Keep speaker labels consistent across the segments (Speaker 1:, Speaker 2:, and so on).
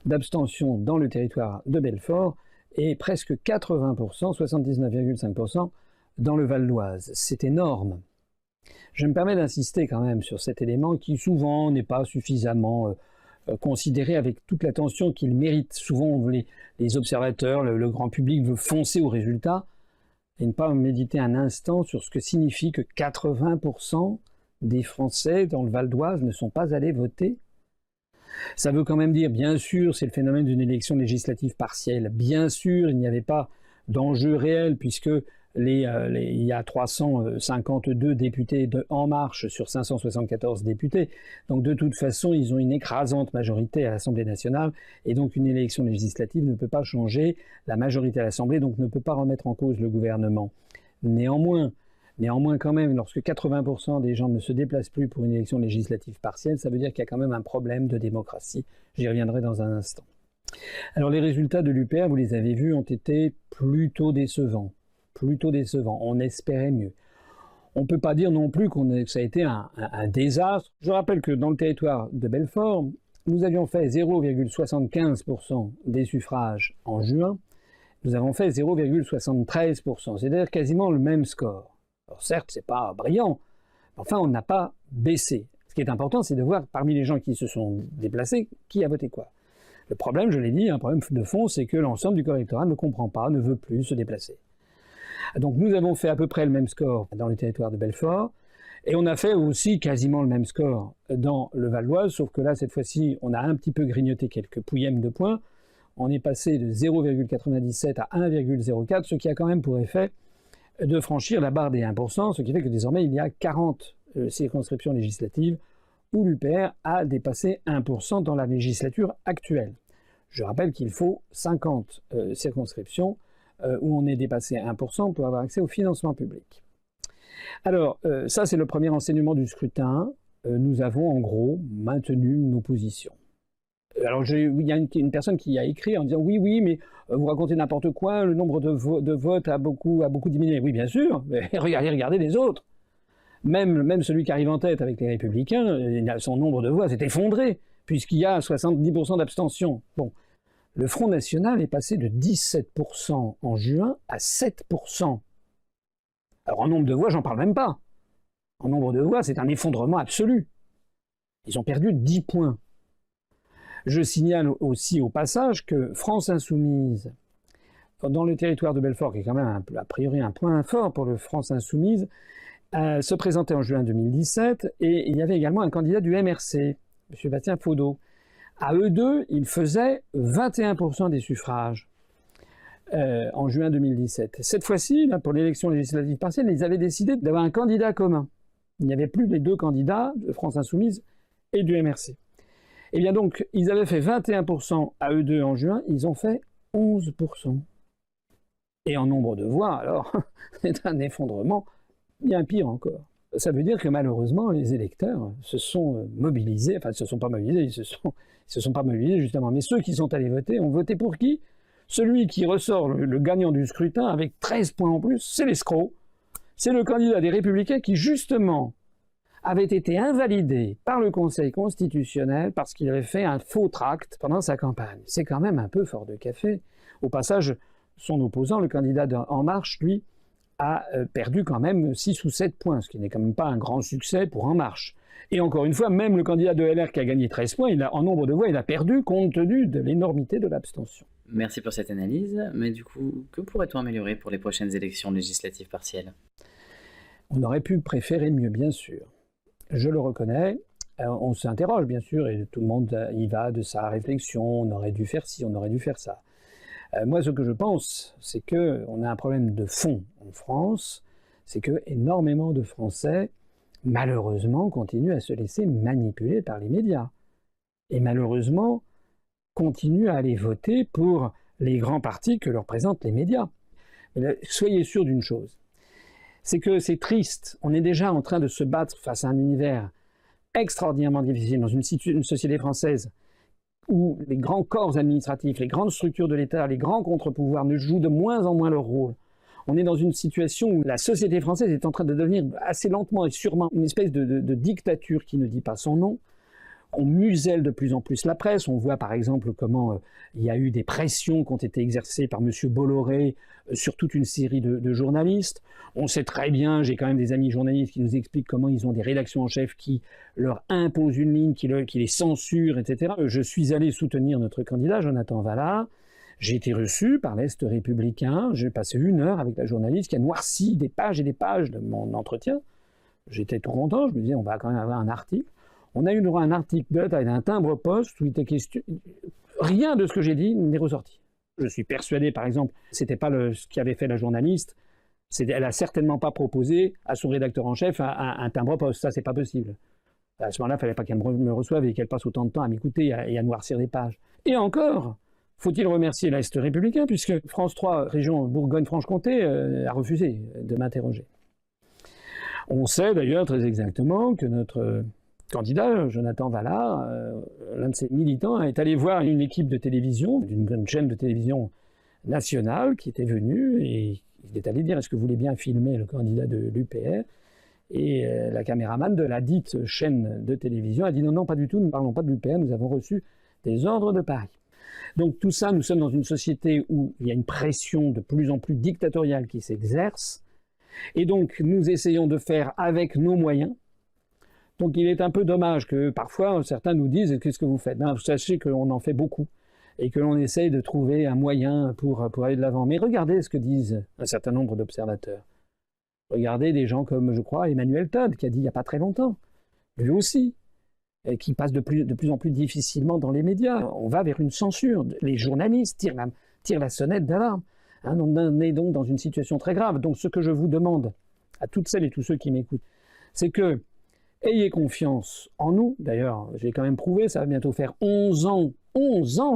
Speaker 1: d'abstention dans le territoire de Belfort et presque 80%, 79,5% dans le Val d'Oise. C'est énorme. Je me permets d'insister quand même sur cet élément qui souvent n'est pas suffisamment considéré avec toute l'attention qu'il mérite. Souvent, les observateurs, le grand public veut foncer au résultat et ne pas méditer un instant sur ce que signifie que 80% des Français dans le Val d'Oise ne sont pas allés voter. Ça veut quand même dire, bien sûr, c'est le phénomène d'une élection législative partielle. Bien sûr, il n'y avait pas d'enjeu réel puisque il y a 352 députés de En Marche sur 574 députés. Donc de toute façon, ils ont une écrasante majorité à l'Assemblée nationale et donc une élection législative ne peut pas changer la majorité à l'Assemblée, donc ne peut pas remettre en cause le gouvernement. Néanmoins quand même, lorsque 80% des gens ne se déplacent plus pour une élection législative partielle, ça veut dire qu'il y a quand même un problème de démocratie. J'y reviendrai dans un instant. Alors les résultats de l'UPR, vous les avez vus, ont été plutôt décevants. On espérait mieux. On ne peut pas dire non plus que ça a été un désastre. Je rappelle que dans le territoire de Belfort, nous avions fait 0,75% des suffrages en juin. Nous avons fait 0,73%, c'est-à-dire quasiment le même score. Alors certes, c'est pas brillant, mais enfin, on n'a pas baissé. Ce qui est important, c'est de voir parmi les gens qui se sont déplacés, qui a voté quoi. Le problème, je l'ai dit, un problème de fond, c'est que l'ensemble du corps électoral ne comprend pas, ne veut plus se déplacer. Donc nous avons fait à peu près le même score dans le territoire de Belfort, et on a fait aussi quasiment le même score dans le Val d'Oise, sauf que là, cette fois-ci, on a un petit peu grignoté quelques pouillèmes de points. On est passé de 0,97 à 1,04, ce qui a quand même pour effet de franchir la barre des 1%, ce qui fait que désormais il y a 40 circonscriptions législatives où l'UPR a dépassé 1% dans la législature actuelle. Je rappelle qu'il faut 50 circonscriptions où on est dépassé 1% pour avoir accès au financement public. Alors, ça c'est le premier enseignement du scrutin. Nous avons en gros maintenu nos positions. Alors, il y a une personne qui a écrit en disant « Oui, mais vous racontez n'importe quoi, le nombre de votes a beaucoup diminué. » Oui, bien sûr, mais regardez les autres. Même celui qui arrive en tête avec les Républicains, son nombre de voix s'est effondré, puisqu'il y a 70% d'abstention. Bon, le Front National est passé de 17% en juin à 7%. Alors, en nombre de voix, j'en parle même pas. En nombre de voix, c'est un effondrement absolu. Ils ont perdu 10 points. Je signale aussi au passage que France Insoumise, dans le territoire de Belfort, qui est quand même a priori un point fort pour le France Insoumise, se présentait en juin 2017 et il y avait également un candidat du MRC, M. Bastien Faudot. À eux deux, ils faisaient 21% des suffrages en juin 2017. Cette fois-ci, pour l'élection législative partielle, ils avaient décidé d'avoir un candidat commun. Il n'y avait plus les deux candidats de France Insoumise et du MRC. Et bien donc, ils avaient fait 21% à eux deux en juin, ils ont fait 11%. Et en nombre de voix, alors, c'est un effondrement bien pire encore. Ça veut dire que malheureusement, les électeurs se sont mobilisés, enfin, ils ne se sont pas mobilisés, ils se sont pas mobilisés justement, mais ceux qui sont allés voter ont voté pour qui? Celui qui ressort le gagnant du scrutin avec 13 points en plus, c'est l'escroc. C'est le candidat des Républicains qui, justement, avait été invalidé par le Conseil constitutionnel parce qu'il avait fait un faux tract pendant sa campagne. C'est quand même un peu fort de café. Au passage, son opposant, le candidat d'En Marche, lui, a perdu quand même 6 ou 7 points, ce qui n'est quand même pas un grand succès pour En Marche. Et encore une fois, même le candidat de LR qui a gagné 13 points, en nombre de voix, il a perdu compte tenu de l'énormité de l'abstention.
Speaker 2: Merci pour cette analyse, mais du coup, que pourrait-on améliorer pour les prochaines élections législatives partielles?
Speaker 1: On aurait pu préférer mieux, bien sûr. Je le reconnais, on s'interroge bien sûr, et tout le monde y va de sa réflexion, on aurait dû faire ci, on aurait dû faire ça. Moi, ce que je pense, c'est qu'on a un problème de fond en France, c'est que énormément de Français, malheureusement, continuent à se laisser manipuler par les médias. Et malheureusement, continuent à aller voter pour les grands partis que leur présentent les médias. Mais là, soyez sûrs d'une chose, c'est que c'est triste. On est déjà en train de se battre face à un univers extraordinairement difficile dans une société française où les grands corps administratifs, les grandes structures de l'État, les grands contre-pouvoirs ne jouent de moins en moins leur rôle. On est dans une situation où la société française est en train de devenir assez lentement et sûrement une espèce de dictature qui ne dit pas son nom. On muselle de plus en plus la presse. On voit par exemple comment il y a eu des pressions qui ont été exercées par M. Bolloré sur toute une série de journalistes. On sait très bien, j'ai quand même des amis journalistes qui nous expliquent comment ils ont des rédactions en chef qui leur imposent une ligne, qui les censurent, etc. Je suis allé soutenir notre candidat, Jonathan Vallard. J'ai été reçu par l'Est républicain. J'ai passé 1 heure avec la journaliste qui a noirci des pages et des pages de mon entretien. J'étais tout content. Je me disais, on va quand même avoir un article. On a eu droit à un article de la taille d'un timbre-poste où il était question. Rien de ce que j'ai dit n'est ressorti. Je suis persuadé, par exemple, c'était pas ce qu'avait fait la journaliste. Elle a certainement pas proposé à son rédacteur en chef un timbre-poste. Ça, c'est pas possible. À ce moment-là, il fallait pas qu'elle me reçoive et qu'elle passe autant de temps à m'écouter et à noircir des pages. Et encore, faut-il remercier l'Est républicain, puisque France 3, région Bourgogne-Franche-Comté, a refusé de m'interroger. On sait d'ailleurs très exactement que notre candidat, Jonathan Vallard, l'un de ses militants, est allé voir une équipe de télévision, d'une chaîne de télévision nationale qui était venue, et il est allé dire « Est-ce que vous voulez bien filmer le candidat de l'UPR ?» Et la caméraman de la dite chaîne de télévision a dit « Non, non, pas du tout, nous ne parlons pas de l'UPR, nous avons reçu des ordres de Paris. » Donc tout ça, nous sommes dans une société où il y a une pression de plus en plus dictatoriale qui s'exerce, et donc nous essayons de faire avec nos moyens. Donc il est un peu dommage que parfois certains nous disent « Qu'est-ce que vous faites ?» Vous sachez qu'on en fait beaucoup et que l'on essaye de trouver un moyen pour aller de l'avant. Mais regardez ce que disent un certain nombre d'observateurs. Regardez des gens comme, je crois, Emmanuel Todd, qui a dit il n'y a pas très longtemps, lui aussi, et qui passe de plus en plus difficilement dans les médias. On va vers une censure. Les journalistes tirent la sonnette d'alarme. On est donc dans une situation très grave. Donc ce que je vous demande, à toutes celles et tous ceux qui m'écoutent, c'est que ayez confiance en nous. D'ailleurs, j'ai quand même prouvé, ça va bientôt faire 11 ans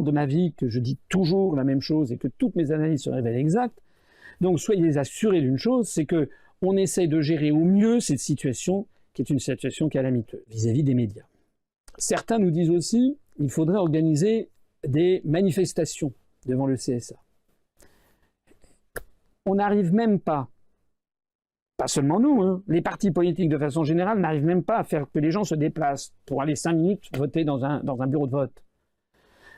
Speaker 1: de ma vie que je dis toujours la même chose et que toutes mes analyses se révèlent exactes. Donc soyez assurés d'une chose, c'est que on essaye de gérer au mieux cette situation qui est une situation calamiteuse vis-à-vis des médias. Certains nous disent aussi qu'il faudrait organiser des manifestations devant le CSA. On n'arrive même pas seulement nous, les partis politiques de façon générale n'arrivent même pas à faire que les gens se déplacent pour aller 5 minutes voter dans un bureau de vote.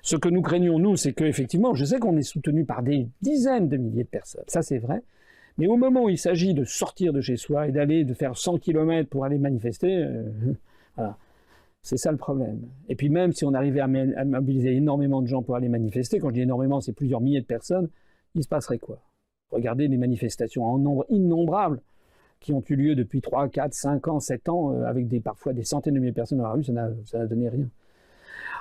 Speaker 1: Ce que nous craignons, nous, c'est qu'effectivement, je sais qu'on est soutenu par des dizaines de milliers de personnes, ça c'est vrai, mais au moment où il s'agit de sortir de chez soi et de faire 100 km pour aller manifester, voilà, c'est ça le problème. Et puis même si on arrivait à mobiliser énormément de gens pour aller manifester, quand je dis énormément, c'est plusieurs milliers de personnes, il se passerait quoi? Regardez les manifestations en nombre innombrable qui ont eu lieu depuis 3, 4, 5 ans, 7 ans, avec parfois des centaines de milliers de personnes dans la rue, ça n'a donné rien.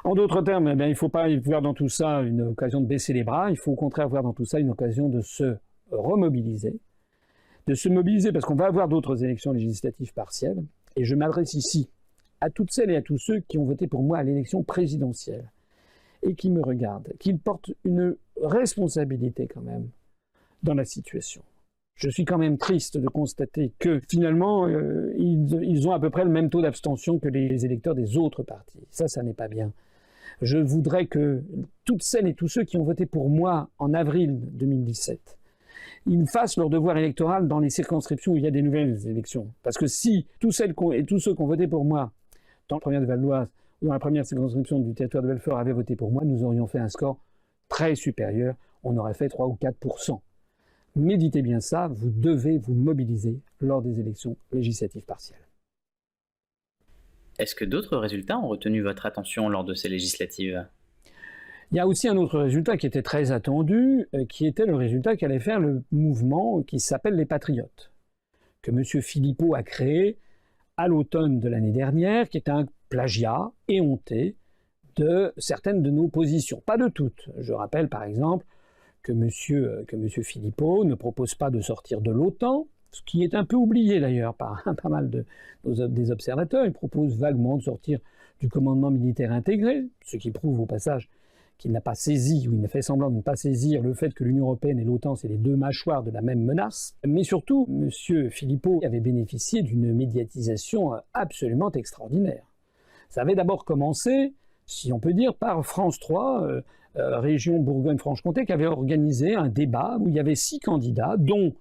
Speaker 1: En d'autres termes, il ne faut pas voir dans tout ça une occasion de baisser les bras, il faut au contraire voir dans tout ça une occasion de se remobiliser, parce qu'on va avoir d'autres élections législatives partielles, et je m'adresse ici à toutes celles et à tous ceux qui ont voté pour moi à l'élection présidentielle, et qui me regardent, qu'ils portent une responsabilité quand même dans la situation. Je suis quand même triste de constater que finalement, ils ont à peu près le même taux d'abstention que les électeurs des autres partis. Ça n'est pas bien. Je voudrais que toutes celles et tous ceux qui ont voté pour moi en avril 2017, ils fassent leur devoir électoral dans les circonscriptions où il y a des nouvelles élections. Parce que si toutes celles et tous ceux qui ont voté pour moi dans la première de Val-d'Oise ou dans la première circonscription du territoire de Belfort avaient voté pour moi, nous aurions fait un score très supérieur. On aurait fait 3 ou 4%. Méditez bien ça, vous devez vous mobiliser lors des élections législatives partielles.
Speaker 2: Est-ce que d'autres résultats ont retenu votre attention lors de ces législatives ?
Speaker 1: Il y a aussi un autre résultat qui était très attendu, qui était le résultat qu'allait faire le mouvement qui s'appelle les Patriotes, que M. Philippot a créé à l'automne de l'année dernière, qui est un plagiat éhonté de certaines de nos positions. Pas de toutes. Je rappelle par exemple que M. Philippot ne propose pas de sortir de l'OTAN, ce qui est un peu oublié d'ailleurs par pas mal des observateurs. Il propose vaguement de sortir du commandement militaire intégré, ce qui prouve au passage qu'il n'a pas saisi, ou il ne fait semblant de ne pas saisir le fait que l'Union européenne et l'OTAN, c'est les deux mâchoires de la même menace. Mais surtout, M. Philippot avait bénéficié d'une médiatisation absolument extraordinaire. Ça avait d'abord commencé, si on peut dire, par France 3, région Bourgogne-Franche-Comté, qui avait organisé un débat où il y avait 6 candidats, dont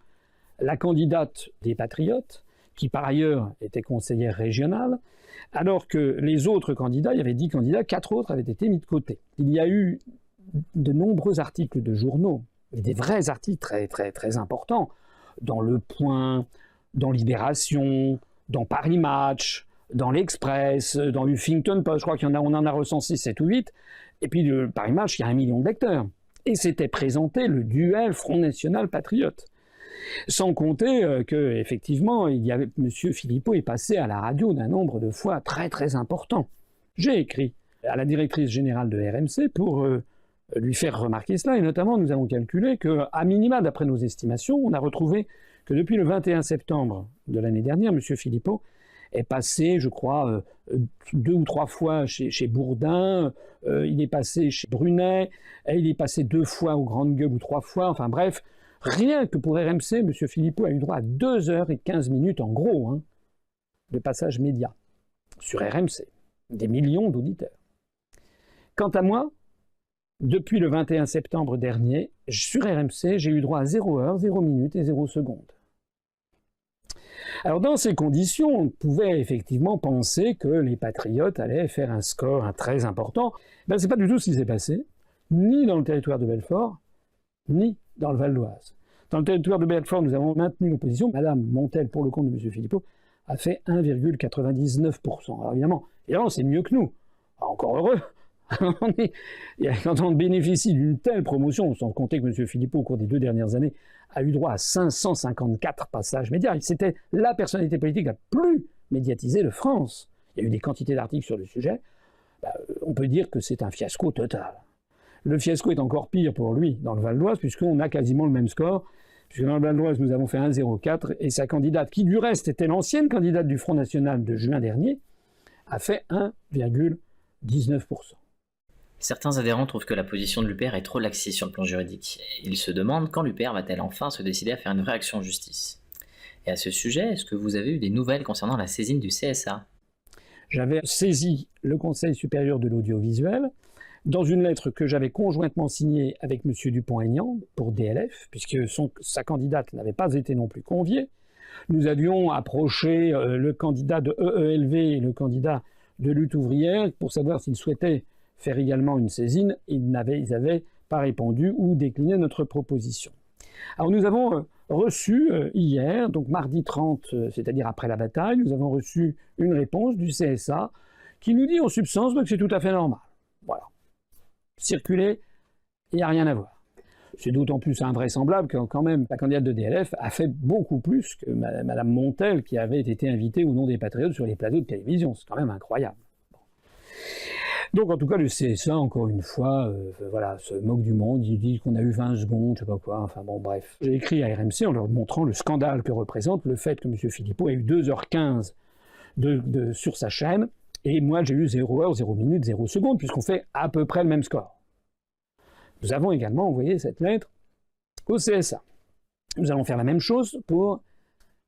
Speaker 1: la candidate des Patriotes, qui par ailleurs était conseillère régionale, alors que les autres candidats, il y avait 10 candidats, 4 autres avaient été mis de côté. Il y a eu de nombreux articles de journaux, et des vrais articles très, très, très importants, dans Le Point, dans Libération, dans Paris Match, dans l'Express, dans Huffington Post, je crois on en a recensé 7 ou 8, et puis le Paris Match, il y a 1 million de lecteurs. Et c'était présenté le duel Front National Patriote. Sans compter que, effectivement, M. Philippot est passé à la radio d'un nombre de fois très très important. J'ai écrit à la directrice générale de RMC pour lui faire remarquer cela, et notamment nous avons calculé qu'à minima, d'après nos estimations, on a retrouvé que depuis le 21 septembre de l'année dernière, M. Philippot est passé, je crois, 2 ou 3 fois chez Bourdin, il est passé chez Brunet, et il est passé 2 fois aux Grandes Gueules ou 3 fois, enfin bref, rien que pour RMC, M. Philippot a eu droit à 2h15 en gros, de passage média sur RMC, des millions d'auditeurs. Quant à moi, depuis le 21 septembre dernier, sur RMC, j'ai eu droit à 0 heure, 0 minute et 0 seconde. Alors dans ces conditions, on pouvait effectivement penser que les Patriotes allaient faire un score très important. Ben, c'est pas du tout ce qui s'est passé, ni dans le territoire de Belfort, ni dans le Val d'Oise. Dans le territoire de Belfort, nous avons maintenu nos positions. Madame Montel, pour le compte de M. Philippot, a fait 1,99%. Alors évidemment, c'est mieux que nous. Alors, encore heureux. Quand on bénéficie d'une telle promotion, sans compter que M. Philippot, au cours des 2 dernières années, a eu droit à 554 passages médias. C'était la personnalité politique la plus médiatisée de France. Il y a eu des quantités d'articles sur le sujet. On peut dire que c'est un fiasco total. Le fiasco est encore pire pour lui dans le Val d'Oise, puisqu'on a quasiment le même score. Puisque dans le Val d'Oise, nous avons fait 1,04, et sa candidate, qui du reste était l'ancienne candidate du Front National de juin dernier, a fait 1,19%.
Speaker 2: Certains adhérents trouvent que la position de l'UPR est trop laxiste sur le plan juridique. Ils se demandent quand l'UPR va-t-elle enfin se décider à faire une réaction en justice. Et à ce sujet, est-ce que vous avez eu des nouvelles concernant la saisine du CSA ?
Speaker 1: J'avais saisi le Conseil supérieur de l'audiovisuel dans une lettre que j'avais conjointement signée avec M. Dupont-Aignan pour DLF, puisque sa candidate n'avait pas été non plus conviée. Nous avions approché le candidat de EELV et le candidat de Lutte ouvrière pour savoir s'ils souhaitaient faire également une saisine. Ils n'avaient pas répondu ou décliné notre proposition. Alors nous avons reçu hier, donc mardi 30, c'est-à-dire après la bataille, nous avons reçu une réponse du CSA qui nous dit en substance que c'est tout à fait normal. Voilà. Circuler, il n'y a rien à voir. C'est d'autant plus invraisemblable que quand même la candidate de DLF a fait beaucoup plus que Mme Montel qui avait été invitée au nom des Patriotes sur les plateaux de télévision. C'est quand même incroyable. Bon. Donc en tout cas le CSA, encore une fois, se moque du monde, ils disent qu'on a eu 20 secondes, je sais pas quoi, enfin bon bref. J'ai écrit à RMC en leur montrant le scandale que représente le fait que M. Philippot ait eu 2h15 sur sa chaîne, et moi j'ai eu 0 heure, 0 minute, 0 seconde, puisqu'on fait à peu près le même score. Nous avons également envoyé cette lettre au CSA. Nous allons faire la même chose pour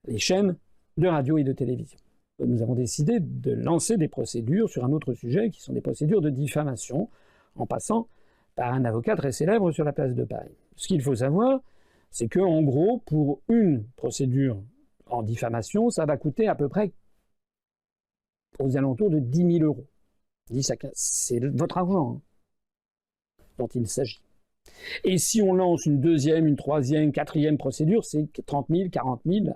Speaker 1: les chaînes de radio et de télévision. Nous avons décidé de lancer des procédures sur un autre sujet, qui sont des procédures de diffamation, en passant par un avocat très célèbre sur la place de Paris. Ce qu'il faut savoir, c'est qu'en gros, pour une procédure en diffamation, ça va coûter à peu près aux alentours de 10 000 euros. C'est votre argent dont il s'agit. Et si on lance une deuxième, une troisième, une quatrième procédure, c'est 30 000, 40 000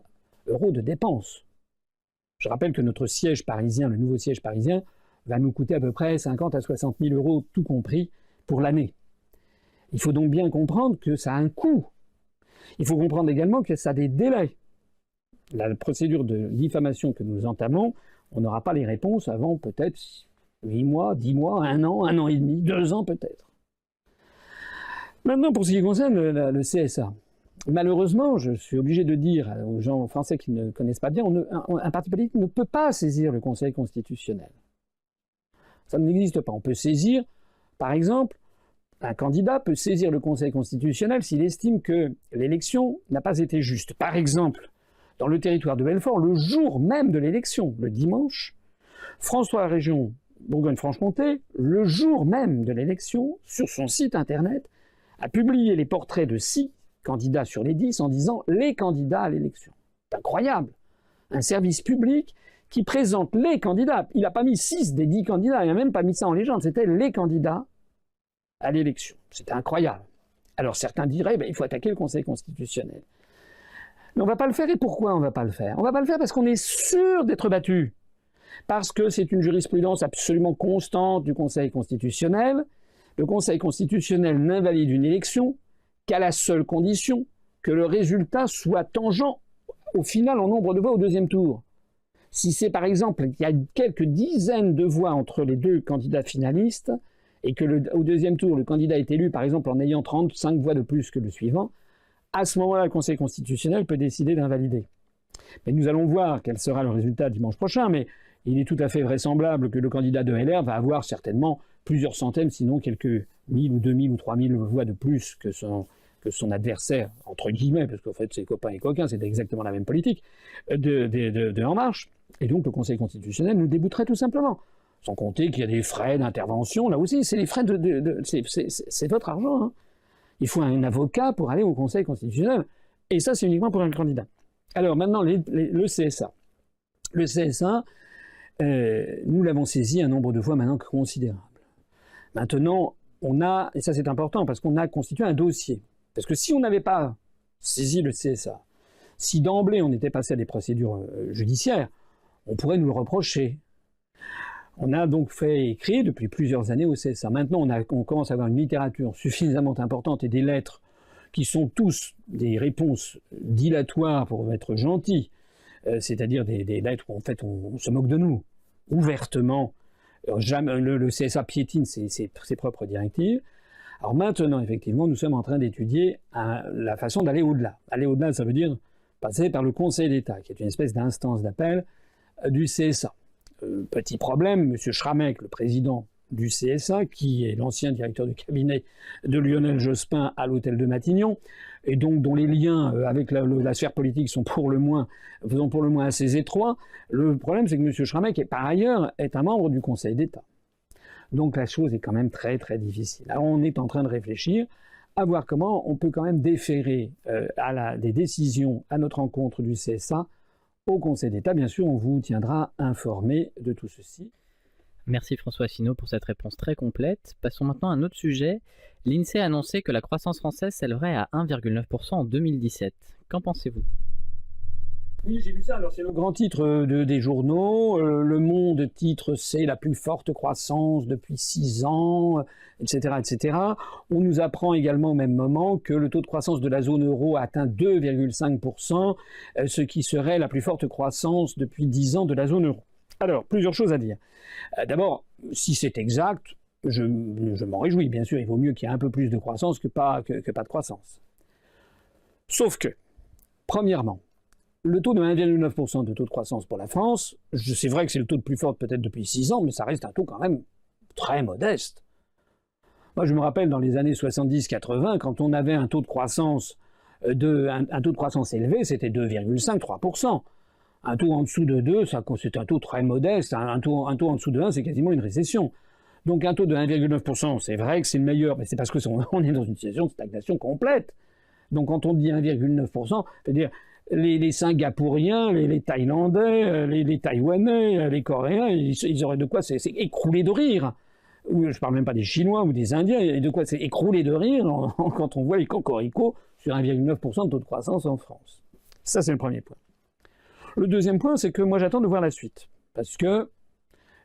Speaker 1: euros de dépenses. Je rappelle que notre siège parisien, le nouveau siège parisien, va nous coûter à peu près 50 à 60 000 euros, tout compris, pour l'année. Il faut donc bien comprendre que ça a un coût. Il faut comprendre également que ça a des délais. La procédure de diffamation que nous entamons, on n'aura pas les réponses avant peut-être 8 mois, 10 mois, 1 an et demi, 2 ans peut-être. Maintenant, pour ce qui concerne le CSA, malheureusement, je suis obligé de dire aux gens français qui ne connaissent pas bien, un parti politique ne peut pas saisir le Conseil constitutionnel. Ça n'existe pas. On peut saisir, par exemple, un candidat peut saisir le Conseil constitutionnel s'il estime que l'élection n'a pas été juste. Par exemple, dans le territoire de Belfort, le jour même de l'élection, le dimanche, François Région Bourgogne-Franche-Comté, le jour même de l'élection, sur son site internet, a publié les portraits de 6 candidats sur les 10 en disant « les candidats à l'élection ». C'est incroyable. un service public qui présente les candidats. Il n'a pas mis 6 des 10 candidats, il n'a même pas mis ça en légende, c'était les candidats à l'élection. C'était incroyable. Alors certains diraient, il faut attaquer le Conseil constitutionnel. Mais on ne va pas le faire, et pourquoi on ne va pas le faire? On ne va pas le faire parce qu'on est sûr d'être battu. Parce que c'est une jurisprudence absolument constante du Conseil constitutionnel. Le Conseil constitutionnel n'invalide une élection qu'à la seule condition que le résultat soit tangent au final en nombre de voix au deuxième tour. Si c'est par exemple, il y a quelques dizaines de voix entre les deux candidats finalistes, et que au deuxième tour, le candidat est élu par exemple en ayant 35 voix de plus que le suivant, à ce moment-là, le Conseil constitutionnel peut décider d'invalider. Mais nous allons voir quel sera le résultat dimanche prochain, mais il est tout à fait vraisemblable que le candidat de LR va avoir certainement plusieurs centaines, sinon quelques 1000 ou 2000 ou 3000 voix de plus que son adversaire, entre guillemets, parce qu'en fait c'est copain et coquin, c'est exactement la même politique, de En Marche. Et donc le Conseil constitutionnel nous débouterait tout simplement. Sans compter qu'il y a des frais d'intervention, là aussi, c'est les frais c'est votre argent. Hein. Il faut un avocat pour aller au Conseil constitutionnel. Et ça, c'est uniquement pour un candidat. Alors maintenant, le CSA. Le CSA, nous l'avons saisi un nombre de fois maintenant considérable. Maintenant, on a, et ça c'est important, parce qu'on a constitué un dossier. Parce que si on n'avait pas saisi le CSA, si d'emblée on était passé à des procédures judiciaires, on pourrait nous le reprocher. On a donc fait écrire depuis plusieurs années au CSA. Maintenant, on commence à avoir une littérature suffisamment importante et des lettres qui sont tous des réponses dilatoires pour être gentils, c'est-à-dire des lettres où en fait on se moque de nous, ouvertement. Jamais, le CSA piétine ses propres directives. Alors maintenant, effectivement, nous sommes en train d'étudier la façon d'aller au-delà. Aller au-delà, ça veut dire passer par le Conseil d'État, qui est une espèce d'instance d'appel du CSA. Petit problème, M. Schrammeck, le président du CSA, qui est l'ancien directeur du cabinet de Lionel Jospin à l'hôtel de Matignon, et donc dont les liens avec la sphère politique sont pour le moins assez étroits. Le problème, c'est que M. Schrammeck, par ailleurs, est un membre du Conseil d'État. Donc la chose est quand même très très difficile. Alors on est en train de réfléchir à voir comment on peut quand même déférer des décisions à notre encontre du CSA au Conseil d'État. Bien sûr, on vous tiendra informé de tout ceci.
Speaker 2: Merci François Asselineau pour cette réponse très complète. Passons maintenant à un autre sujet. L'INSEE a annoncé que la croissance française s'élèverait à 1,9% en 2017. Qu'en pensez-vous?
Speaker 1: Oui, j'ai vu ça. Alors, c'est le grand titre des journaux. Le Monde titre « C'est la plus forte croissance depuis 6 ans », etc., etc. On nous apprend également au même moment que le taux de croissance de la zone euro a atteint 2,5%, ce qui serait la plus forte croissance depuis 10 ans de la zone euro. Alors, plusieurs choses à dire. D'abord, si c'est exact, je m'en réjouis. Bien sûr, il vaut mieux qu'il y ait un peu plus de croissance que pas de croissance. Sauf que, premièrement, le taux de 1,9% de taux de croissance pour la France, c'est vrai que c'est le taux le plus fort peut-être depuis 6 ans, mais ça reste un taux quand même très modeste. Moi, je me rappelle dans les années 70-80, quand on avait un taux de croissance élevé, c'était 2,5-3%. Un taux en dessous de 2, c'est un taux très modeste. Un taux en dessous de 1, c'est quasiment une récession. Donc un taux de 1,9%, c'est vrai que c'est le meilleur, mais c'est parce qu'on est dans une situation de stagnation complète. Donc quand on dit 1,9%, c'est-à-dire les Singapouriens, les Thaïlandais, les Taïwanais, les Coréens, ils auraient de quoi s'écrouler de rire. Je ne parle même pas des Chinois ou des Indiens, il y a de quoi s'écrouler de rire quand on voit les cocoricots sur 1,9% de taux de croissance en France. Ça, c'est le premier point. Le deuxième point, c'est que moi j'attends de voir la suite. Parce que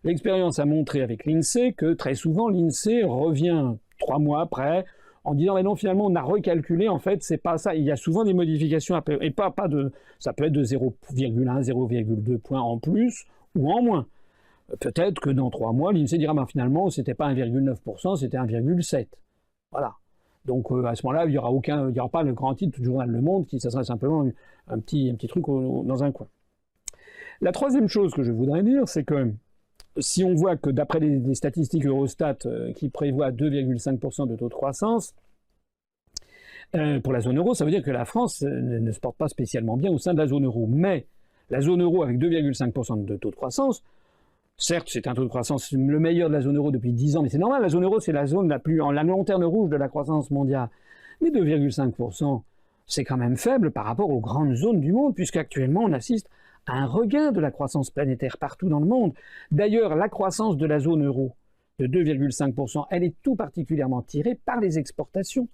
Speaker 1: l'expérience a montré avec l'INSEE que très souvent l'INSEE revient 3 mois après en disant mais non, finalement on a recalculé, en fait c'est pas ça. Il y a souvent des modifications et ça peut être de 0,1, 0,2 points en plus ou en moins. Peut-être que dans 3 mois l'INSEE dira ben, finalement c'était pas 1,9%, c'était 1,7%. Voilà. Donc à ce moment-là il n'y aura pas le grand titre du journal Le Monde ça sera simplement un petit truc dans un coin. La troisième chose que je voudrais dire, c'est que si on voit que d'après les statistiques Eurostat qui prévoient 2,5% de taux de croissance, pour la zone euro, ça veut dire que la France ne se porte pas spécialement bien au sein de la zone euro. Mais la zone euro avec 2,5% de taux de croissance, certes c'est un taux de croissance le meilleur de la zone euro depuis 10 ans, mais c'est normal, la zone euro c'est la zone la lanterne rouge de la croissance mondiale. Mais 2,5%, c'est quand même faible par rapport aux grandes zones du monde, puisqu'actuellement on assiste à un regain de la croissance planétaire partout dans le monde. D'ailleurs, la croissance de la zone euro de 2,5%, elle est tout particulièrement tirée par les exportations,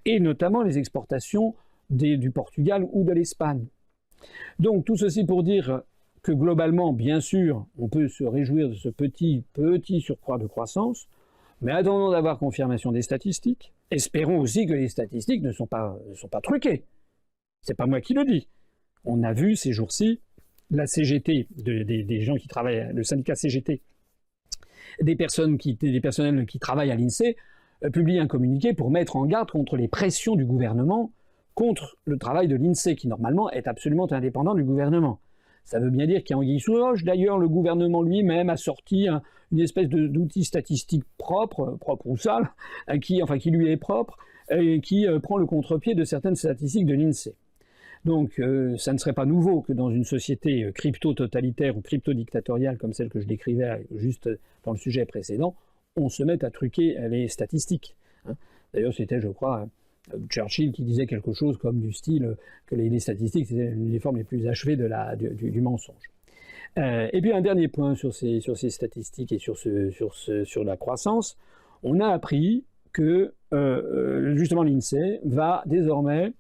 Speaker 1: et notamment les exportations du Portugal ou de l'Espagne. Donc tout ceci pour dire que globalement, bien sûr, on peut se réjouir de ce petit surcroît de croissance, mais attendons d'avoir confirmation des statistiques. Espérons aussi que les statistiques ne sont pas truquées. C'est pas moi qui le dis. On a vu ces jours-ci la CGT, des gens qui travaillent, le syndicat CGT, des personnels qui travaillent à l'INSEE, publient un communiqué pour mettre en garde contre les pressions du gouvernement contre le travail de l'INSEE, qui normalement est absolument indépendant du gouvernement. Ça veut bien dire qu'il y a anguille sous roche. D'ailleurs, le gouvernement lui-même a sorti une espèce d'outil statistique propre ou sale, qui lui est propre, et qui prend le contre-pied de certaines statistiques de l'INSEE. Donc, ça ne serait pas nouveau que dans une société crypto-totalitaire ou crypto-dictatoriale comme celle que je décrivais juste dans le sujet précédent, on se mette à truquer les statistiques. D'ailleurs, c'était, je crois, Churchill qui disait quelque chose comme du style que les statistiques, c'était une des formes les plus achevées du mensonge. Et puis un dernier point sur ces statistiques et sur la croissance, on a appris que justement l'INSEE va désormais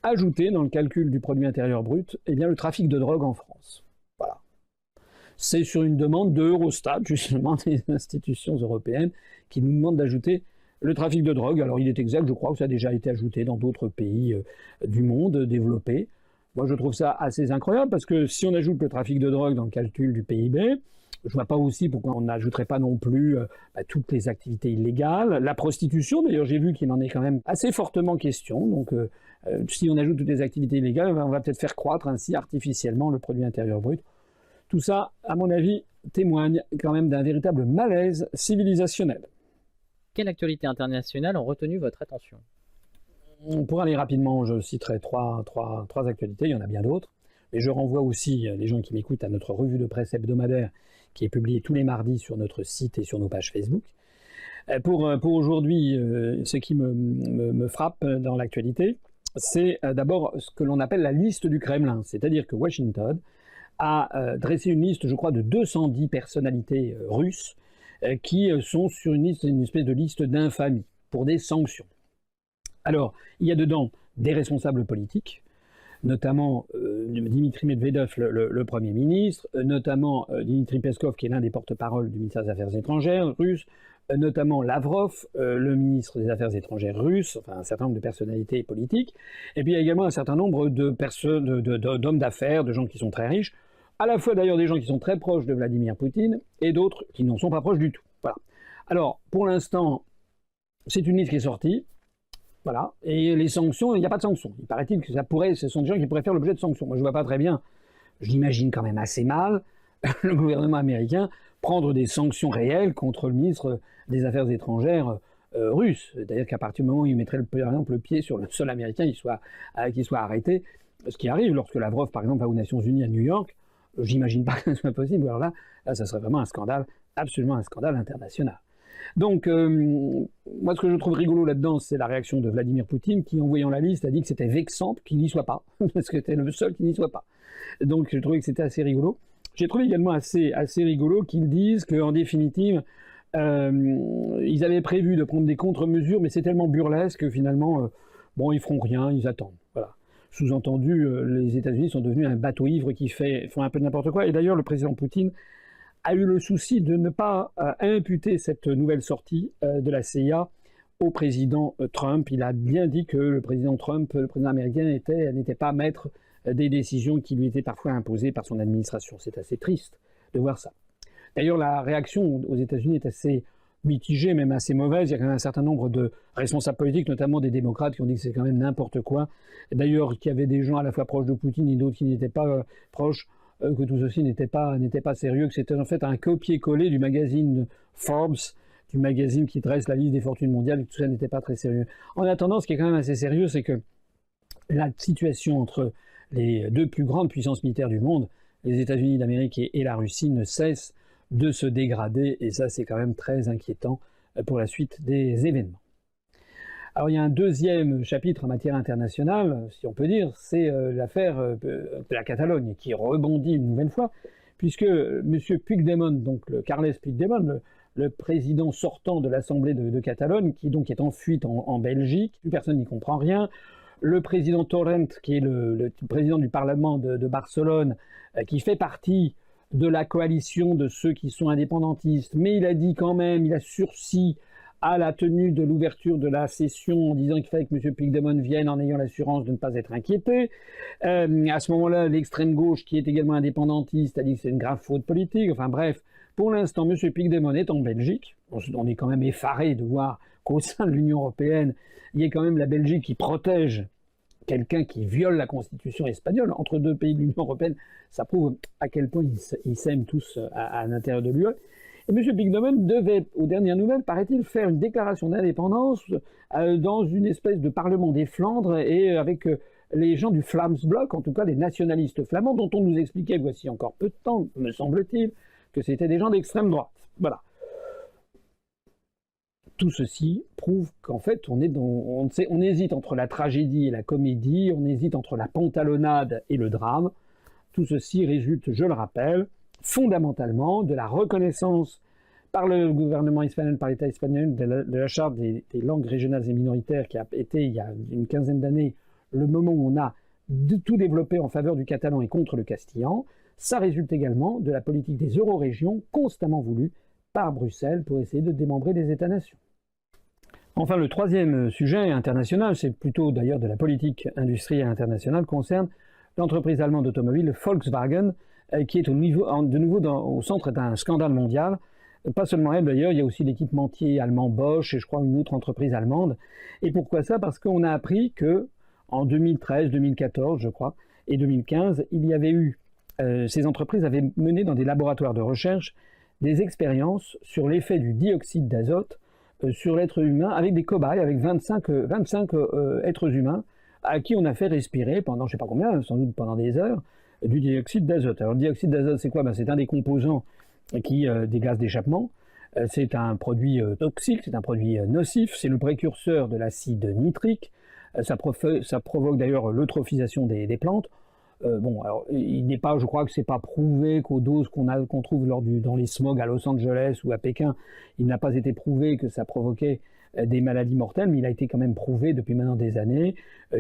Speaker 1: ajouter dans le calcul du produit intérieur brut le trafic de drogue en France. Voilà. C'est sur une demande de Eurostat, justement, des institutions européennes, qui nous demandent d'ajouter le trafic de drogue. Alors il est exact, je crois que ça a déjà été ajouté dans d'autres pays du monde développés. Moi je trouve ça assez incroyable, parce que si on ajoute le trafic de drogue dans le calcul du PIB, je ne vois pas aussi pourquoi on n'ajouterait pas non plus toutes les activités illégales. La prostitution, d'ailleurs j'ai vu qu'il en est quand même assez fortement question. Donc si on ajoute toutes les activités illégales, on va peut-être faire croître ainsi artificiellement le produit intérieur brut. Tout ça, à mon avis, témoigne quand même d'un véritable malaise civilisationnel.
Speaker 2: Quelles actualités internationales ont retenu votre attention?
Speaker 1: Pour aller rapidement, je citerai trois actualités, il y en a bien d'autres. Mais je renvoie aussi les gens qui m'écoutent à notre revue de presse hebdomadaire qui est publiée tous les mardis sur notre site et sur nos pages Facebook. Pour aujourd'hui, ce qui me frappe dans l'actualité, c'est d'abord ce que l'on appelle la liste du Kremlin. C'est-à-dire que Washington a dressé une liste, je crois, de 210 personnalités russes qui sont sur une espèce de liste d'infamie pour des sanctions. Alors, il y a dedans des responsables politiques, notamment Dimitri Medvedev, le Premier ministre, notamment Dimitri Peskov, qui est l'un des porte-parole du ministère des Affaires étrangères russe, notamment Lavrov, le ministre des Affaires étrangères russe, enfin un certain nombre de personnalités politiques, et puis il y a également un certain nombre d'hommes d'affaires, de gens qui sont très riches, à la fois d'ailleurs des gens qui sont très proches de Vladimir Poutine, et d'autres qui n'en sont pas proches du tout. Voilà. Alors, pour l'instant, c'est une liste qui est sortie, voilà, et les sanctions, il n'y a pas de sanctions. Il paraît-il que ce sont des gens qui pourraient faire l'objet de sanctions. Moi, je ne vois pas très bien, je l'imagine quand même assez mal, le gouvernement américain prendre des sanctions réelles contre le ministre des Affaires étrangères russe. C'est-à-dire qu'à partir du moment où il mettrait, par exemple, le pied sur le sol américain, qu'il soit arrêté, ce qui arrive lorsque Lavrov, par exemple, va aux Nations Unies à New York, j'imagine pas que ce soit possible. Alors là, ça serait vraiment un scandale, absolument un scandale international. Donc, moi, ce que je trouve rigolo là-dedans, c'est la réaction de Vladimir Poutine, qui, en voyant la liste, a dit que c'était vexant qu'il n'y soit pas, parce que c'était le seul qui n'y soit pas. Donc, je trouvais que c'était assez rigolo. J'ai trouvé également assez rigolo qu'ils disent qu'en définitive, ils avaient prévu de prendre des contre-mesures, mais c'est tellement burlesque que finalement, bon, ils feront rien, ils attendent. Voilà. Sous-entendu, les États-Unis sont devenus un bateau ivre qui font un peu n'importe quoi. Et d'ailleurs, le président Poutine a eu le souci de ne pas imputer cette nouvelle sortie de la CIA au président Trump. Il a bien dit que le président Trump, le président américain, n'était pas maître des décisions qui lui étaient parfois imposées par son administration. C'est assez triste de voir ça. D'ailleurs, la réaction aux États-Unis est assez mitigée, même assez mauvaise. Il y a quand même un certain nombre de responsables politiques, notamment des démocrates, qui ont dit que c'est quand même n'importe quoi. D'ailleurs, qu'il y avait des gens à la fois proches de Poutine et d'autres qui n'étaient pas proches, que tout ceci n'était pas sérieux, que c'était en fait un copier-coller du magazine Forbes, du magazine qui dresse la liste des fortunes mondiales, et tout ça n'était pas très sérieux. En attendant, ce qui est quand même assez sérieux, c'est que la situation entre les deux plus grandes puissances militaires du monde, les États-Unis d'Amérique et la Russie, ne cesse de se dégrader, et ça c'est quand même très inquiétant pour la suite des événements. Alors il y a un deuxième chapitre en matière internationale, si on peut dire, c'est l'affaire de la Catalogne, qui rebondit une nouvelle fois, puisque M. Puigdemont, donc le Carles Puigdemont, le président sortant de l'Assemblée de Catalogne, qui donc est en fuite en Belgique, plus personne n'y comprend rien. Le président Torrent, qui est le président du Parlement de Barcelone, qui fait partie de la coalition de ceux qui sont indépendantistes, mais il a dit quand même, il a sursis à la tenue de l'ouverture de la session en disant qu'il fallait que M. Puigdemont vienne en ayant l'assurance de ne pas être inquiété. À ce moment-là, l'extrême gauche, qui est également indépendantiste, a dit que c'est une grave faute politique. Enfin bref, pour l'instant, M. Puigdemont est en Belgique. On est quand même effaré de voir qu'au sein de l'Union européenne, il y a quand même la Belgique qui protège quelqu'un qui viole la constitution espagnole entre deux pays de l'Union européenne. Ça prouve à quel point ils s'aiment tous à l'intérieur de l'UE. Et M. Puigdemont devait, aux dernières nouvelles, paraît-il, faire une déclaration d'indépendance dans une espèce de parlement des Flandres et avec les gens du Vlaamsblok, en tout cas les nationalistes flamands, dont on nous expliquait, voici encore peu de temps, me semble-t-il, que c'était des gens d'extrême droite. Voilà. Tout ceci prouve qu'en fait, on hésite entre la tragédie et la comédie, on hésite entre la pantalonnade et le drame. Tout ceci résulte, je le rappelle, fondamentalement de la reconnaissance par le gouvernement espagnol, par l'État espagnol, de la charte des langues régionales et minoritaires qui a été, il y a une quinzaine d'années, le moment où on a tout développé en faveur du catalan et contre le castillan. Ça résulte également de la politique des eurorégions constamment voulue par Bruxelles pour essayer de démembrer les États-nations. Enfin, le troisième sujet international, c'est plutôt d'ailleurs de la politique industrielle internationale, concerne l'entreprise allemande automobile Volkswagen, qui est de nouveau au centre d'un scandale mondial. Pas seulement elle d'ailleurs, il y a aussi l'équipementier allemand Bosch et je crois une autre entreprise allemande. Et pourquoi ça? Parce qu'on a appris que en 2013, 2014 je crois, et 2015, il y avait eu, ces entreprises avaient mené dans des laboratoires de recherche des expériences sur l'effet du dioxyde d'azote sur l'être humain avec des cobayes, avec 25 êtres humains à qui on a fait respirer pendant je ne sais pas combien, sans doute pendant des heures, du dioxyde d'azote. Alors le dioxyde d'azote c'est quoi? C'est un des composants des gaz d'échappement. C'est un produit toxique, c'est un produit nocif, c'est le précurseur de l'acide nitrique. Ça provoque d'ailleurs l'eutrophisation des plantes. Alors, il n'est pas, je crois que c'est pas prouvé qu'aux doses qu'on trouve dans les smogs à Los Angeles ou à Pékin, il n'a pas été prouvé que ça provoquait des maladies mortelles, mais il a été quand même prouvé depuis maintenant des années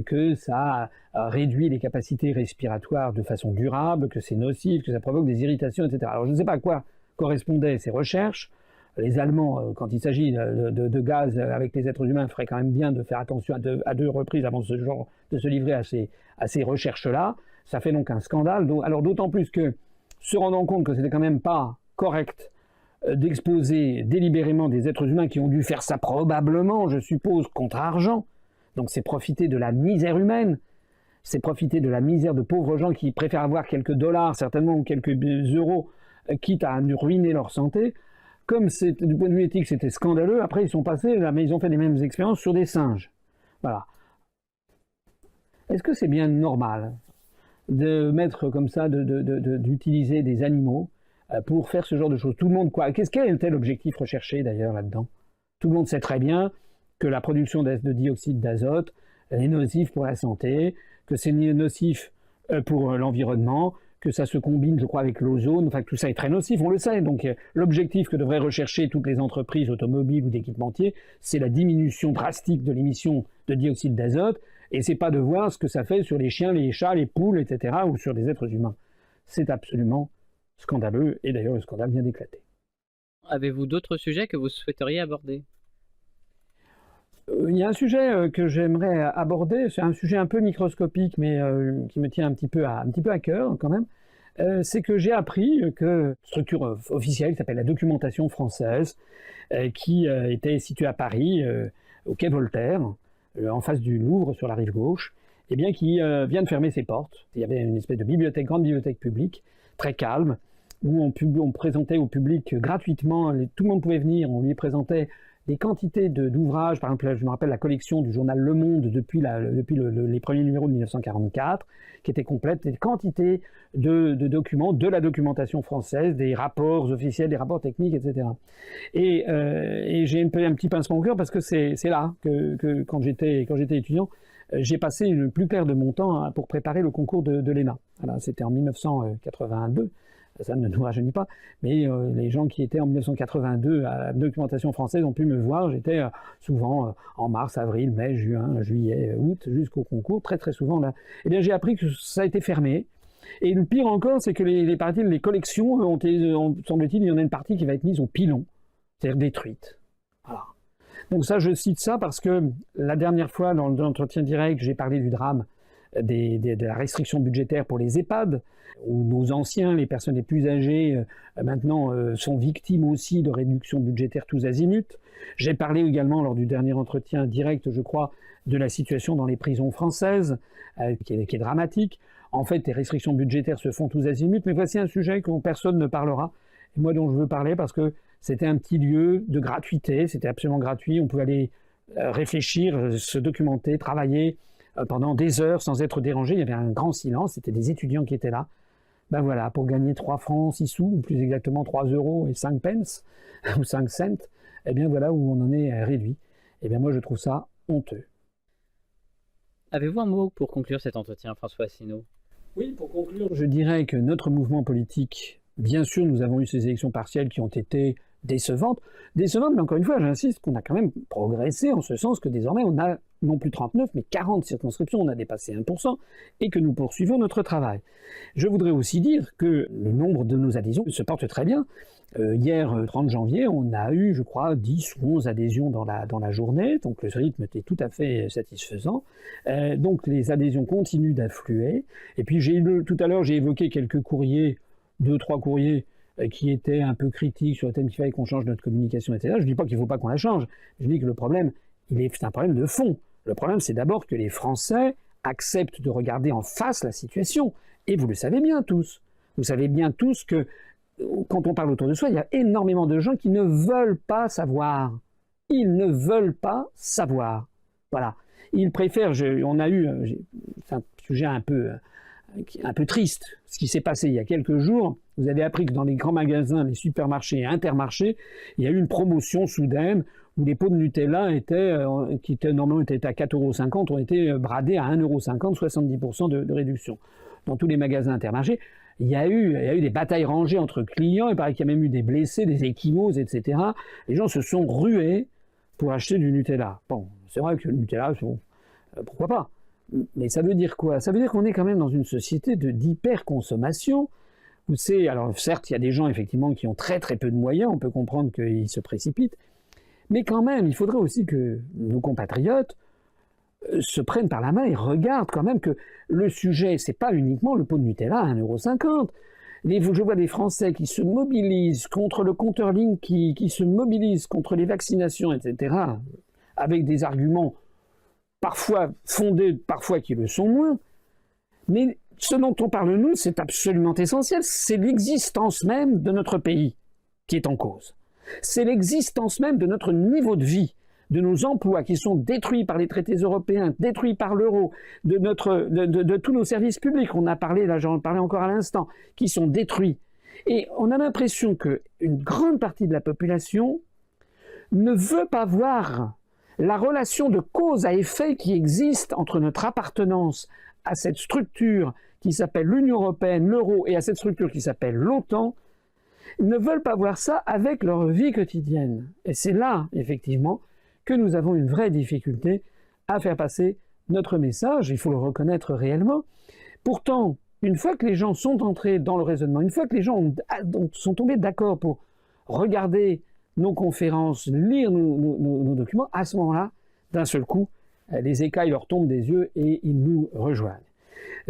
Speaker 1: que ça a réduit les capacités respiratoires de façon durable, que c'est nocif, que ça provoque des irritations, etc. Alors je ne sais pas à quoi correspondaient ces recherches. Les Allemands, quand il s'agit de gaz avec les êtres humains, feraient quand même bien de faire attention à deux reprises avant de se livrer à ces recherches-là. Ça fait donc un scandale. Alors d'autant plus que, se rendant compte que c'était quand même pas correct d'exposer délibérément des êtres humains qui ont dû faire ça probablement, je suppose, contre argent. Donc c'est profiter de la misère humaine, c'est profiter de la misère de pauvres gens qui préfèrent avoir quelques dollars certainement ou quelques euros, quitte à ruiner leur santé. Comme du point de vue éthique c'était scandaleux, après ils sont passés, mais ils ont fait les mêmes expériences sur des singes. Voilà. Est-ce que c'est bien normal de mettre comme ça, d'utiliser des animaux pour faire ce genre de choses? Tout le monde, quoi? Quel est l'objectif recherché d'ailleurs là-dedans? Tout le monde sait très bien que la production de dioxyde d'azote est nocive pour la santé, que c'est nocif pour l'environnement, que ça se combine, je crois, avec l'ozone, enfin que tout ça est très nocif, on le sait. Donc l'objectif que devraient rechercher toutes les entreprises automobiles ou d'équipementiers, c'est la diminution drastique de l'émission de dioxyde d'azote, et c'est pas de voir ce que ça fait sur les chiens, les chats, les poules, etc., ou sur des êtres humains. C'est absolument scandaleux, et d'ailleurs le scandale vient d'éclater.
Speaker 2: Avez-vous d'autres sujets que vous souhaiteriez aborder?
Speaker 1: Il y a un sujet que j'aimerais aborder, c'est un sujet un peu microscopique, mais qui me tient un petit peu à cœur quand même. C'est que j'ai appris que structure officielle qui s'appelle la Documentation française, qui était située à Paris, au quai Voltaire, en face du Louvre, sur la rive gauche, eh bien, qui vient de fermer ses portes. Il y avait une espèce de grande bibliothèque publique, très calme, où on présentait au public gratuitement, tout le monde pouvait venir, on lui présentait des quantités d'ouvrages. Par exemple, je me rappelle la collection du journal Le Monde depuis les premiers numéros de 1944, qui était complète, des quantités de documents, de la documentation française, des rapports officiels, des rapports techniques, etc. Et j'ai un petit pincement au cœur parce que c'est là que quand j'étais étudiant, j'ai passé le plus clair de mon temps pour préparer le concours de l'ENA. Voilà, c'était en 1982. Ça ne nous rajeunit pas, mais les gens qui étaient en 1982 à la documentation française ont pu me voir. J'étais souvent en mars, avril, mai, juin, juillet, août, jusqu'au concours, très très souvent là. Eh bien, j'ai appris que ça a été fermé. Et le pire encore, c'est que les collections, semble-t-il, il y en a une partie qui va être mise au pilon, c'est-à-dire détruite. Voilà. Donc ça, je cite ça parce que la dernière fois, dans l'entretien direct, j'ai parlé du drame de la restriction budgétaire pour les EHPAD, où nos anciens, les personnes les plus âgées, maintenant sont victimes aussi de réductions budgétaires tous azimuts. J'ai parlé également lors du dernier entretien direct, je crois, de la situation dans les prisons françaises, qui est dramatique. En fait, les restrictions budgétaires se font tous azimuts, mais voici un sujet dont personne ne parlera, et moi dont je veux parler parce que c'était un petit lieu de gratuité, c'était absolument gratuit, on pouvait aller réfléchir, se documenter, travailler pendant des heures sans être dérangé. Il y avait un grand silence, c'était des étudiants qui étaient là. Ben voilà, pour gagner 3 francs 6 sous, ou plus exactement 3 euros et 5 pence, ou 5 cents, eh bien voilà où on en est réduit. Eh bien moi je trouve ça honteux.
Speaker 3: Avez-vous un mot pour conclure cet entretien, François Asselineau ?
Speaker 1: Oui, pour conclure, je dirais que notre mouvement politique, bien sûr, nous avons eu ces élections partielles qui ont été décevantes, mais encore une fois, j'insiste qu'on a quand même progressé en ce sens que désormais on a non plus 39, mais 40 circonscriptions, on a dépassé 1%, et que nous poursuivons notre travail. Je voudrais aussi dire que le nombre de nos adhésions se porte très bien. Hier, 30 janvier, on a eu, je crois, 10 ou 11 adhésions dans la journée, donc le rythme était tout à fait satisfaisant. Donc les adhésions continuent d'affluer. Et puis tout à l'heure, j'ai évoqué quelques courriers, 2-3 courriers, qui étaient un peu critiques sur le thème qu'il fallait qu'on change notre communication, etc. Je ne dis pas qu'il ne faut pas qu'on la change, je dis que le problème, c'est un problème de fond. Le problème, c'est d'abord que les Français acceptent de regarder en face la situation. Et vous le savez bien tous. Vous savez bien tous que quand on parle autour de soi, il y a énormément de gens qui ne veulent pas savoir. Ils ne veulent pas savoir. Voilà. Ils préfèrent, c'est un sujet un peu triste, ce qui s'est passé il y a quelques jours. Vous avez appris que dans les grands magasins, les supermarchés et Intermarchés, il y a eu une promotion soudaine où les pots de Nutella qui normalement étaient à 4,50 € ont été bradés à 1,50 €, 70% de réduction. Dans tous les magasins Intermarchés, il y a eu des batailles rangées entre clients, il paraît qu'il y a même eu des blessés, des échymoses, etc. Les gens se sont rués pour acheter du Nutella. Bon, c'est vrai que le Nutella, pourquoi pas? Mais ça veut dire quoi? Ça veut dire qu'on est quand même dans une société d'hyperconsommation. Alors certes, il y a des gens effectivement qui ont très très peu de moyens, on peut comprendre qu'ils se précipitent, mais quand même, il faudrait aussi que nos compatriotes se prennent par la main et regardent quand même que le sujet, c'est pas uniquement le pot de Nutella à 1,50 €. Je vois des Français qui se mobilisent contre le compteur Linky, qui se mobilisent contre les vaccinations, etc., avec des arguments parfois fondés, parfois qui le sont moins. Mais ce dont on parle, nous, c'est absolument essentiel. C'est l'existence même de notre pays qui est en cause. C'est l'existence même de notre niveau de vie, de nos emplois qui sont détruits par les traités européens, détruits par l'euro, de tous nos services publics, on a parlé, là j'en parlais encore à l'instant, qui sont détruits. Et on a l'impression qu'une grande partie de la population ne veut pas voir la relation de cause à effet qui existe entre notre appartenance à cette structure qui s'appelle l'Union européenne, l'euro, et à cette structure qui s'appelle l'OTAN, ne veulent pas voir ça avec leur vie quotidienne. Et c'est là, effectivement, que nous avons une vraie difficulté à faire passer notre message, il faut le reconnaître réellement. Pourtant, une fois que les gens sont entrés dans le raisonnement, une fois que les gens sont tombés d'accord pour regarder nos conférences, lire nos documents, à ce moment-là, d'un seul coup, les écailles leur tombent des yeux et ils nous rejoignent.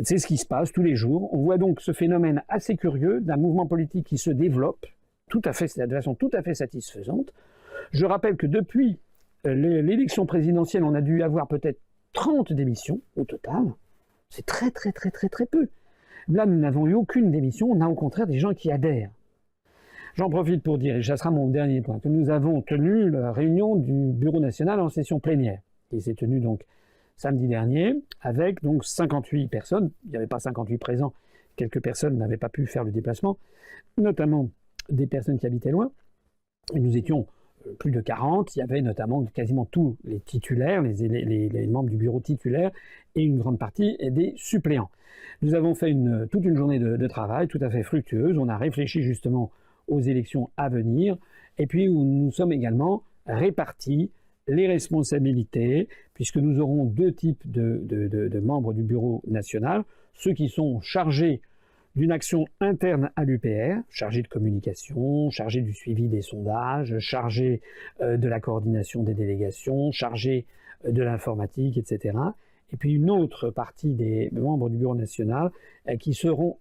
Speaker 1: C'est ce qui se passe tous les jours. On voit donc ce phénomène assez curieux d'un mouvement politique qui se développe de façon tout à fait satisfaisante. Je rappelle que depuis l'élection présidentielle, on a dû avoir peut-être 30 démissions au total. C'est très peu. Là, nous n'avons eu aucune démission. On a au contraire des gens qui adhèrent. J'en profite pour dire, et ça sera mon dernier point, que nous avons tenu la réunion du Bureau national en session plénière, qui s'est tenue donc samedi dernier, avec donc 58 personnes. Il n'y avait pas 58 présents, quelques personnes n'avaient pas pu faire le déplacement, notamment des personnes qui habitaient loin. Et nous étions plus de 40, il y avait notamment quasiment tous les titulaires, les membres du bureau titulaires, et une grande partie des suppléants. Nous avons fait toute une journée de travail tout à fait fructueuse, on a réfléchi justement aux élections à venir, et puis où nous sommes également répartis les responsabilités, puisque nous aurons deux types de membres du bureau national, ceux qui sont chargés d'une action interne à l'UPR, chargés de communication, chargés du suivi des sondages, chargés de la coordination des délégations, chargés de l'informatique, etc. Et puis une autre partie des membres du bureau national qui sont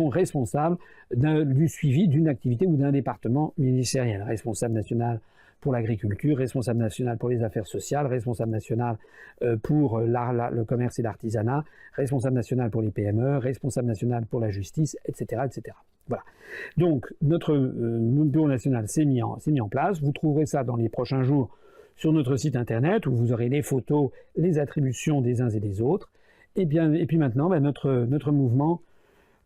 Speaker 1: responsables du suivi d'une activité ou d'un département ministériel. Responsable national pour l'agriculture, responsable national pour les affaires sociales, responsable national pour le commerce et l'artisanat, responsable national pour les PME, responsable national pour la justice, etc. etc. Voilà. Donc notre bureau national s'est mis en place. Vous trouverez ça dans les prochains jours sur notre site internet où vous aurez les photos, les attributions des uns et des autres. Et puis maintenant, notre mouvement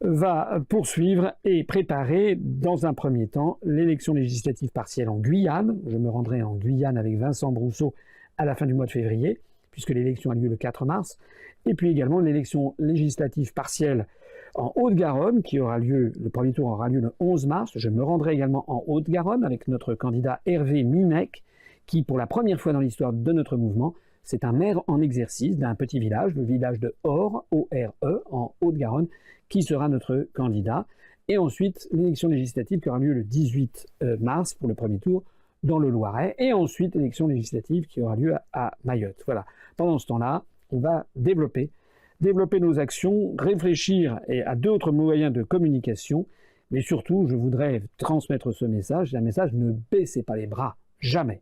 Speaker 1: va poursuivre et préparer dans un premier temps l'élection législative partielle en Guyane. Je me rendrai en Guyane avec Vincent Brousseau à la fin du mois de février, puisque l'élection a lieu le 4 mars. Et puis également l'élection législative partielle en Haute-Garonne, qui aura lieu, le premier tour aura lieu le 11 mars. Je me rendrai également en Haute-Garonne avec notre candidat Hervé Minec, qui, pour la première fois dans l'histoire de notre mouvement, c'est un maire en exercice d'un petit village, le village de Ore, O-R-E, en Haute-Garonne, qui sera notre candidat. Et ensuite, l'élection législative qui aura lieu le 18 mars pour le premier tour dans le Loiret. Et ensuite, l'élection législative qui aura lieu à Mayotte. Voilà. Pendant ce temps-là, on va développer nos actions, réfléchir à d'autres moyens de communication. Mais surtout, je voudrais transmettre ce message. Un message, ne baissez pas les bras. Jamais.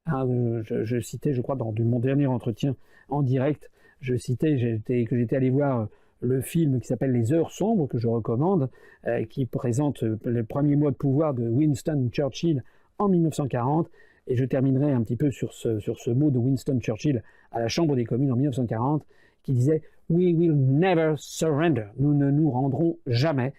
Speaker 1: Je citais, je crois, dans mon dernier entretien en direct, je citais que j'étais allé voir le film qui s'appelle Les Heures sombres, que je recommande, qui présente le premier mois de pouvoir de Winston Churchill en 1940. Et je terminerai un petit peu sur ce mot de Winston Churchill à la Chambre des communes en 1940, qui disait « We will never surrender ». Nous ne nous rendrons jamais.